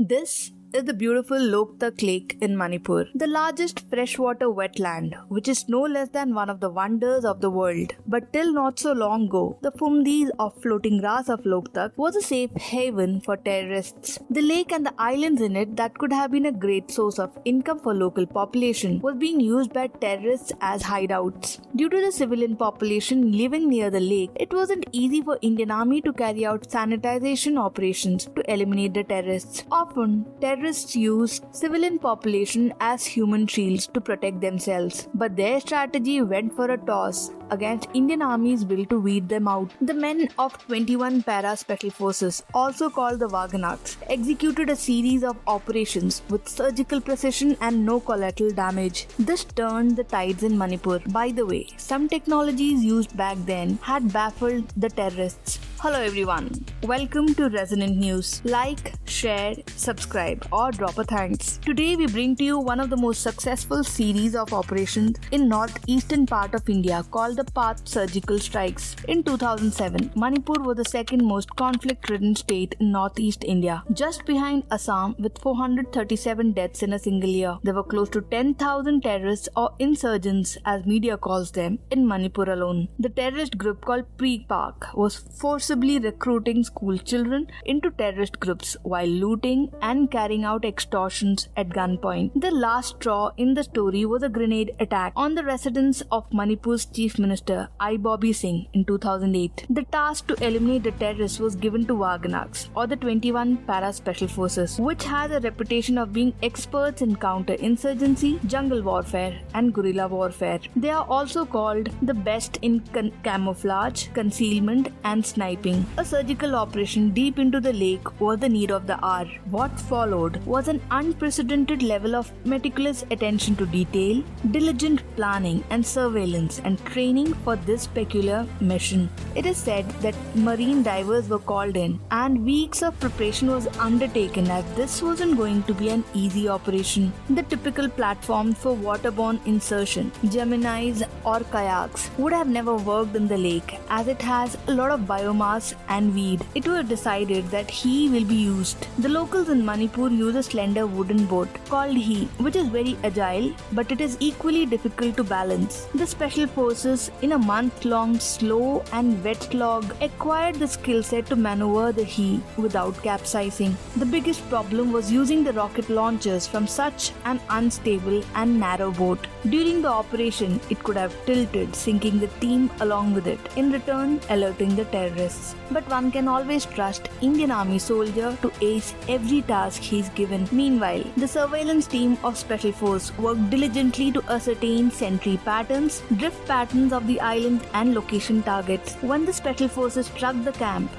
This is the beautiful Loktak Lake in Manipur, the largest freshwater wetland, which is no less than one of the wonders of the world. But till not so long ago, the Fumdis of floating grass of Loktak was a safe haven for terrorists. The lake and the islands in it that could have been a great source of income for local population was being used by terrorists as hideouts. Due to the civilian population living near the lake, it wasn't easy for Indian Army to carry out sanitization operations to eliminate the terrorists. Often, terrorists use civilian population as human shields to protect themselves, but their strategy went for a toss against Indian Army's will to weed them out. The men of 21 Para Special Forces, also called the Waganaks, executed a series of operations with surgical precision and no collateral damage. This turned the tides in Manipur. By the way, some technologies used back then had baffled the terrorists. Hello everyone, welcome to Resonant News. Like, share, subscribe or drop a thanks. Today we bring to you one of the most successful series of operations in northeastern part of India called the Path Surgical Strikes. In 2007, Manipur was the second most conflict-ridden state in northeast India, just behind Assam with 437 deaths in a single year. There were close to 10,000 terrorists or insurgents as media calls them in Manipur alone. The terrorist group called Pre-Pak was forcibly recruiting school children into terrorist groups while looting and carrying out extortions at gunpoint. The last straw in the story was a grenade attack on the residence of Manipur's Chief Minister I. Bobby Singh in 2008. The task to eliminate the terrorists was given to Waganaks or the 21 Para Special Forces, which has a reputation of being experts in counter-insurgency, jungle warfare and guerrilla warfare. They are also called the best in camouflage, concealment and sniping. A surgical operation deep into the lake was the need of the hour. What followed was an unprecedented level of meticulous attention to detail, diligent planning and surveillance and training for this peculiar mission. It is said that marine divers were called in and weeks of preparation was undertaken as this wasn't going to be an easy operation. The typical platform for waterborne insertion, Geminis or kayaks would have never worked in the lake as it has a lot of biomass and weed. It was decided that he will be used. The locals in Manipur use a slender wooden boat called he, which is very agile but it is equally difficult to balance. The special forces in a month-long slow and wet slog acquired the skill set to maneuver the he without capsizing. The biggest problem was using the rocket launchers from such an unstable and narrow boat. During the operation, it could have tilted, sinking the team along with it, in return alerting the terrorists. But one can always trust Indian Army soldier to ace every task he is given. Meanwhile, the surveillance team of Special Force worked diligently to ascertain sentry patterns, drift patterns of the island and location targets. When the Special Forces struck the camp,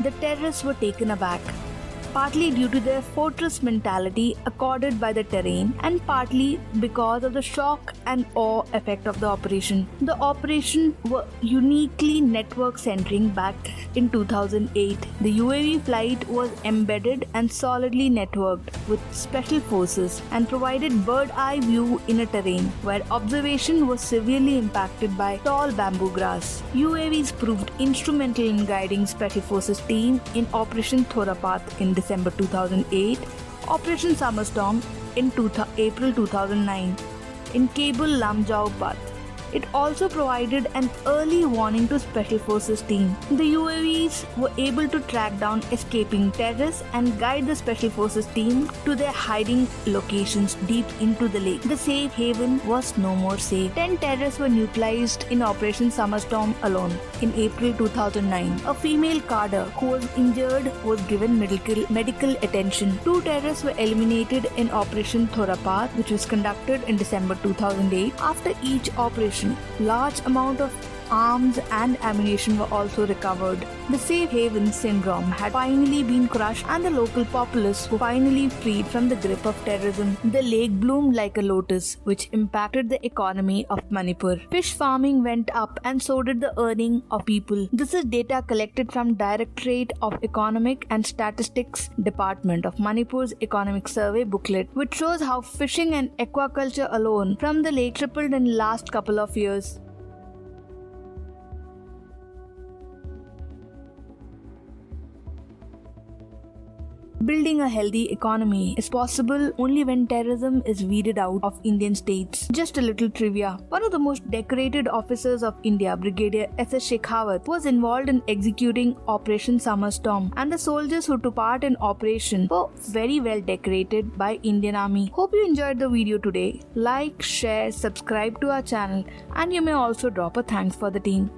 the terrorists were taken aback, partly due to their fortress mentality accorded by the terrain and partly because of the shock and awe effect of the operation. The operation was uniquely network-centering back in 2008. The UAV flight was embedded and solidly networked with special forces and provided bird-eye view in a terrain where observation was severely impacted by tall bamboo grass. UAVs proved instrumental in guiding Special Forces team in Operation Thorapath in December 2008, Operation Summerstorm in April 2009, in Cable Lamjao Path. It also provided an early warning to Special Forces team. The UAVs were able to track down escaping terrorists and guide the Special Forces team to their hiding locations deep into the lake. The safe haven was no more safe. 10 terrorists were neutralized in Operation Summerstorm alone in April 2009. A female cadre who was injured was given medical attention. 2 terrorists were eliminated in Operation Thorapath, which was conducted in December 2008. After each operation, large amount of arms and ammunition were also recovered. The safe haven syndrome had finally been crushed and the local populace were finally freed from the grip of terrorism. The lake bloomed like a lotus, which impacted the economy of Manipur. Fish farming went up and so did the earning of people. This is data collected from Directorate of Economic and Statistics Department of Manipur's Economic Survey booklet, which shows how fishing and aquaculture alone from the lake tripled in the last couple of years. building a healthy economy is possible only when terrorism is weeded out of Indian states. Just a little trivia. One of the most decorated officers of India, Brigadier S.S. Shekhawat, was involved in executing Operation Summer Storm, and the soldiers who took part in operation were very well decorated by Indian Army. Hope you enjoyed the video today. Like, share, subscribe to our channel, and you may also drop a thanks for the team.